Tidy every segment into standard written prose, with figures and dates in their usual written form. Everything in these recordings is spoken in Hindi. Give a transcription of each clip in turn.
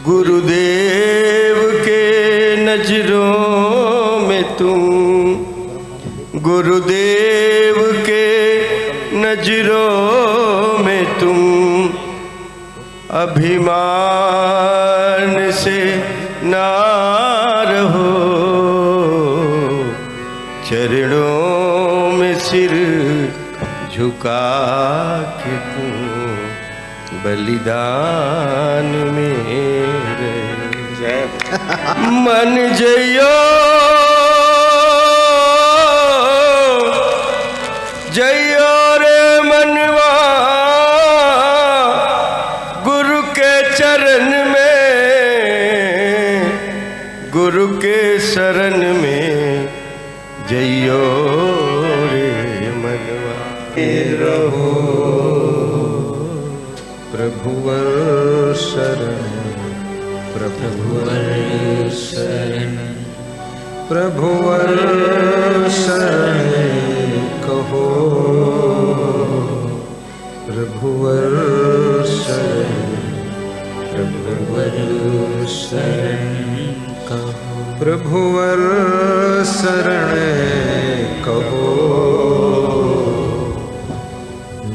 गुरुदेव के नजरों में तुम, गुरुदेव के नजरों में तुम अभिमान से ना रहो, चरणों में सिर झुका के तुम बलिदान मेरे मन जयो जयो रे मनवा गुरु के चरण में, गुरु के शरण में जयो रे मनवा रहो प्रभुवर शरण, प्रभुवर शरण, प्रभुवर शरण कहो, प्रभुवर शरण, प्रभुवर शरण कहो, प्रभुवर शरण कहो।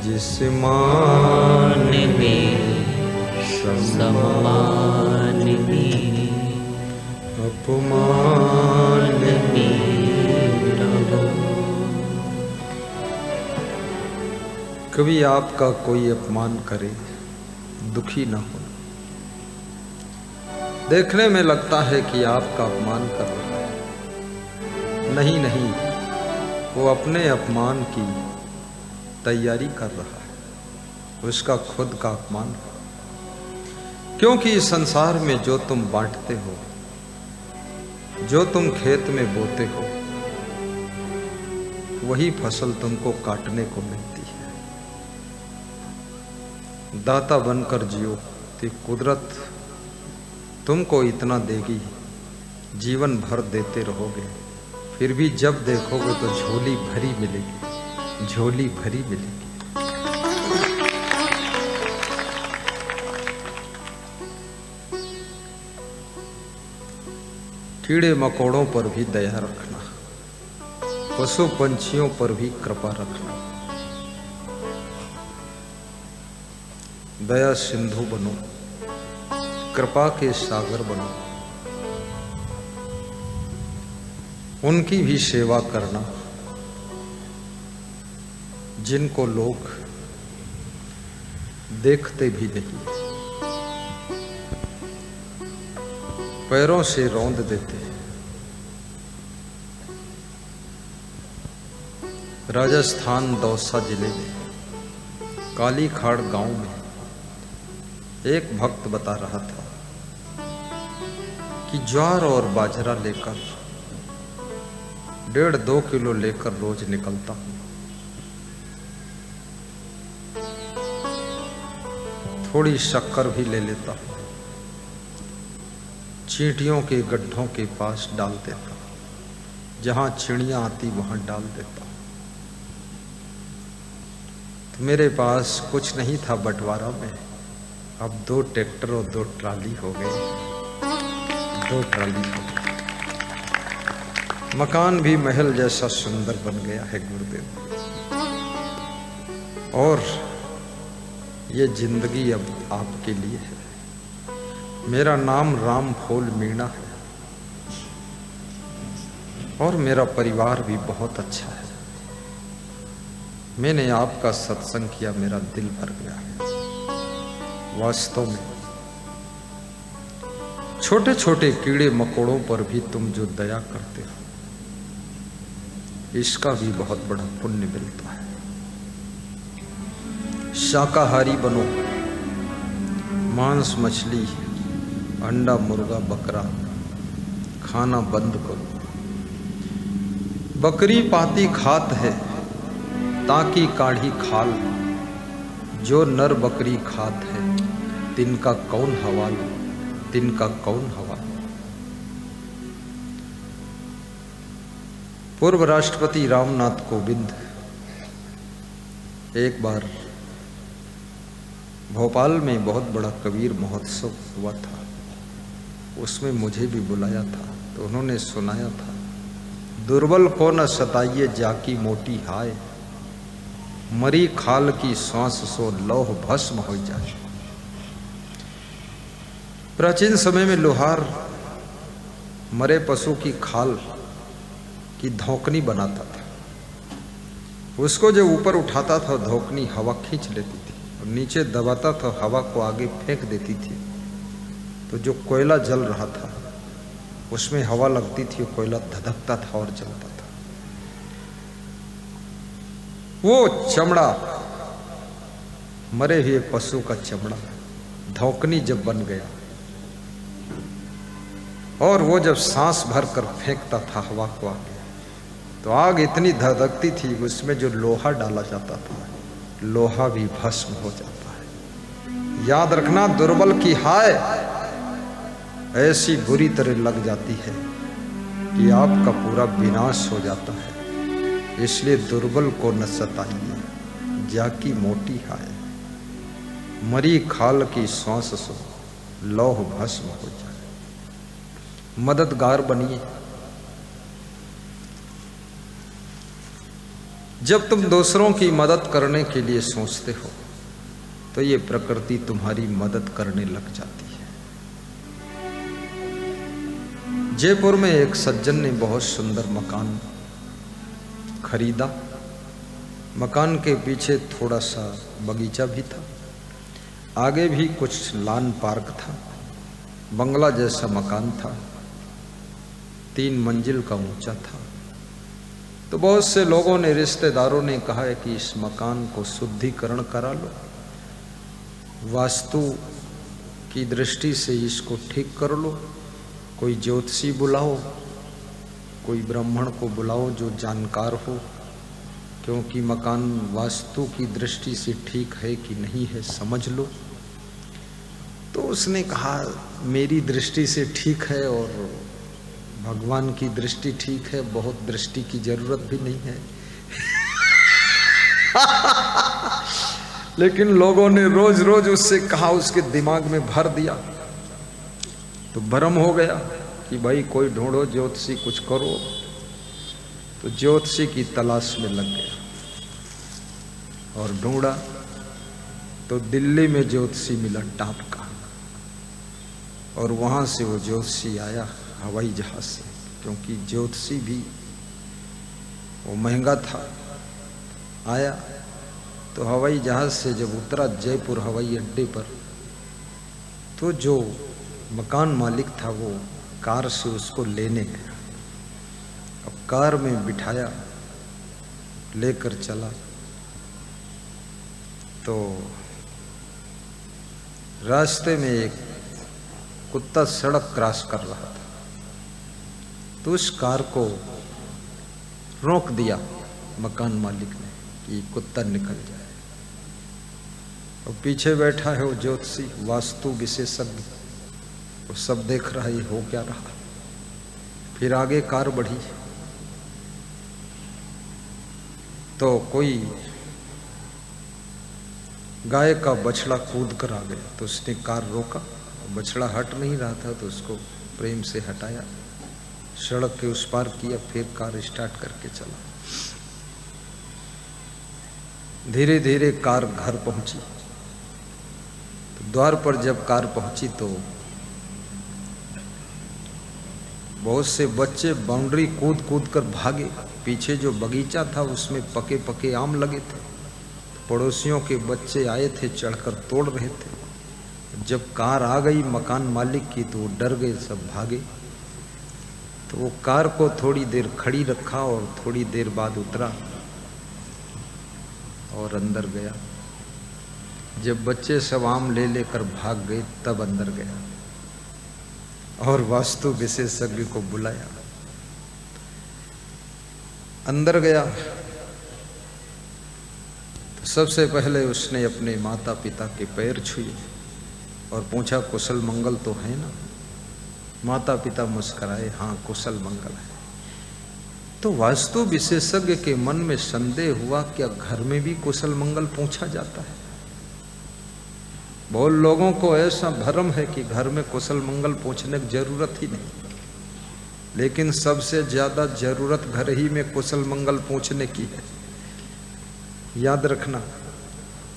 जिस मान में सम्मान में अपमान में रहो। कभी आपका कोई अपमान करे दुखी ना हो। देखने में लगता है कि आपका अपमान कर रहा है, नहीं नहीं, वो अपने अपमान की तैयारी कर रहा है, उसका खुद का अपमान। क्योंकि इस संसार में जो तुम बांटते हो, जो तुम खेत में बोते हो, वही फसल तुमको काटने को मिलती है। दाता बनकर जियो तो कुदरत तुमको इतना देगी, जीवन भर देते रहोगे, फिर भी जब देखोगे तो झोली भरी मिलेगी, झोली भरी मिलेगी। कीड़े मकोड़ों पर भी दया रखना, पशु पंछियों पर भी कृपा रखना। दया सिंधु बनो, कृपा के सागर बनो, उनकी भी सेवा करना जिनको लोग देखते भी नहीं, पैरों से रौंद देते। राजस्थान दौसा जिले में काली खाड़ गांव में एक भक्त बता रहा था कि ज्वार और बाजरा लेकर 1.5-2 किलो लेकर रोज निकलता हूं। थोड़ी शक्कर भी ले लेता हूं, चींटियों के गड्ढों के पास डाल देता, जहां चिड़ियां आती वहां डाल देता। तो मेरे पास कुछ नहीं था बंटवारा में, अब 2 ट्रैक्टर और 2 ट्राली हो गए, 2 ट्राली हो गए। मकान भी महल जैसा सुंदर बन गया है गुरुदेव। और ये जिंदगी अब आपके लिए है। मेरा नाम राम फूल मीणा है और मेरा परिवार भी बहुत अच्छा है। मैंने आपका सत्संग किया, मेरा दिल भर गया है। वास्तव में छोटे छोटे कीड़े मकोड़ों पर भी तुम जो दया करते हो, इसका भी बहुत बड़ा पुण्य मिलता है। शाकाहारी बनो, मांस मछली अंडा मुर्गा बकरा खाना बंद करो। बकरी पाती खात है ताकि काढ़ी खाल, जो नर बकरी खात है तिनका कौन हवाल, तिनका कौन हवाल। पूर्व राष्ट्रपति रामनाथ कोविंद एक बार भोपाल में बहुत बड़ा कबीर महोत्सव हुआ था। उसमें मुझे भी बुलाया था, तो उन्होंने सुनाया था, दुर्बल को न सताइए जाकी मोटी हाय, मरी खाल की सांस सो लौह भस्म हो जाए। प्राचीन समय में लोहार मरे पशु की खाल की धौकनी बनाता था। उसको जो ऊपर उठाता था धौकनी हवा खींच लेती थी, और नीचे दबाता था हवा को आगे फेंक देती थी। तो जो कोयला जल रहा था उसमें हवा लगती थी, कोयला धधकता था और जलता था। वो चमड़ा, मरे हुए पशु का चमड़ा धौकनी जब बन गया और वो जब सांस भरकर फेंकता था हवा को आगे, तो आग इतनी धधकती थी, उसमें जो लोहा डाला जाता था लोहा भी भस्म हो जाता है। याद रखना, दुर्बल की हाय ऐसी बुरी तरह लग जाती है कि आपका पूरा विनाश हो जाता है। इसलिए दुर्बल को न सताइए जाकी मोटी हाय, मरी खाल की सांस सो लौह भस्म हो जाए। मददगार बनिए। जब तुम दूसरों की मदद करने के लिए सोचते हो तो ये प्रकृति तुम्हारी मदद करने लग जाती है। जयपुर में एक सज्जन ने बहुत सुंदर मकान खरीदा। मकान के पीछे थोड़ा सा बगीचा भी था, आगे भी कुछ लान पार्क था, बंगला जैसा मकान था, 3 मंजिल का ऊंचा था। तो बहुत से लोगों ने, रिश्तेदारों ने कहा है कि इस मकान को शुद्धिकरण करा लो, वास्तु की दृष्टि से इसको ठीक कर लो, कोई ज्योतिषी बुलाओ, कोई ब्राह्मण को बुलाओ जो जानकार हो, क्योंकि मकान वास्तु की दृष्टि से ठीक है कि नहीं है समझ लो। तो उसने कहा मेरी दृष्टि से ठीक है और भगवान की दृष्टि ठीक है, बहुत दृष्टि की जरूरत भी नहीं है। लेकिन लोगों ने रोज रोज उससे कहा, उसके दिमाग में भर दिया, तो भ्रम हो गया कि भाई कोई ढूंढो ज्योतिषी, कुछ करो। तो ज्योतिषी की तलाश में लग गया और ढूंढा तो दिल्ली में ज्योतिषी मिला टाप का, और वहां से वो ज्योतिषी आया हवाई जहाज से, क्योंकि ज्योतिषी भी वो महंगा था। आया तो हवाई जहाज से जब उतरा जयपुर हवाई अड्डे पर, तो जो मकान मालिक था वो कार से उसको लेने गया। अब कार में बिठाया, लेकर चला, तो रास्ते में एक कुत्ता सड़क क्रॉस कर रहा था, तो उस कार को रोक दिया मकान मालिक ने कि कुत्ता निकल जाए। और पीछे बैठा है वो ज्योतिषी, वास्तु विशेषज्ञ, वो सब देख रहा है ये हो क्या रहा। फिर आगे कार बढ़ी तो कोई गाय का बछड़ा कूद कर आ गया, तो उसने कार रोका, बछड़ा हट नहीं रहा था तो उसको प्रेम से हटाया, सड़क के उस पार किया, फिर कार स्टार्ट करके चला। धीरे धीरे कार घर पहुंची। तो द्वार पर जब कार पहुंची तो बहुत से बच्चे बाउंड्री कूद कूद कर भागे। पीछे जो बगीचा था उसमें पके पके आम लगे थे, तो पड़ोसियों के बच्चे आए थे, चढ़कर तोड़ रहे थे। जब कार आ गई मकान मालिक की तो वो डर गए, सब भागे। तो वो कार को थोड़ी देर खड़ी रखा और थोड़ी देर बाद उतरा और अंदर गया। जब बच्चे सब आम ले लेकर भाग गए तब अंदर गया और वास्तु विशेषज्ञ को बुलाया। अंदर गया तो सबसे पहले उसने अपने माता पिता के पैर छुए और पूछा कुशल मंगल तो है ना। माता पिता मुस्कुराए, हाँ कुशल मंगल है। तो वास्तु विशेषज्ञ के मन में संदेह हुआ, क्या घर में भी कुशल मंगल पूछा जाता है? बहुत लोगों को ऐसा भ्रम है कि घर में कुशल मंगल पूछने की जरूरत ही नहीं, लेकिन सबसे ज्यादा जरूरत घर ही में कुशल मंगल पूछने की है। याद रखना,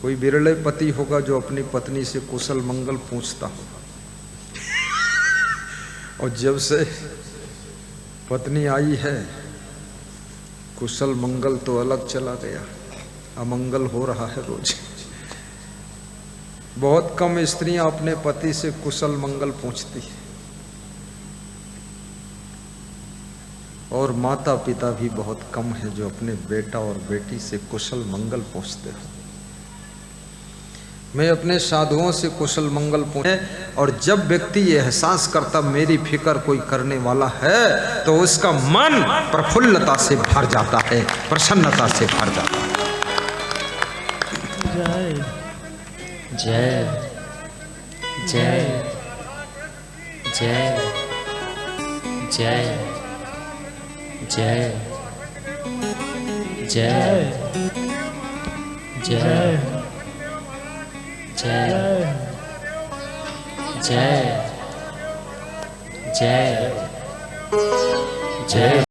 कोई बिरले पति होगा जो अपनी पत्नी से कुशल मंगल पूछता हो, और जब से पत्नी आई है कुशल मंगल तो अलग चला गया, अमंगल हो रहा है रोज। बहुत कम स्त्रियां अपने पति से कुशल मंगल पूछती है, और माता पिता भी बहुत कम है जो अपने बेटा और बेटी से कुशल मंगल पूछते हो। मैं अपने साधुओं से कुशल मंगल पूछे, और जब व्यक्ति ये एहसास करता मेरी फिक्र कोई करने वाला है तो उसका मन प्रफुल्लता से भर जाता है, प्रसन्नता से भर जाता है। जय जय जय जय जय जय जय जय जय जय जय।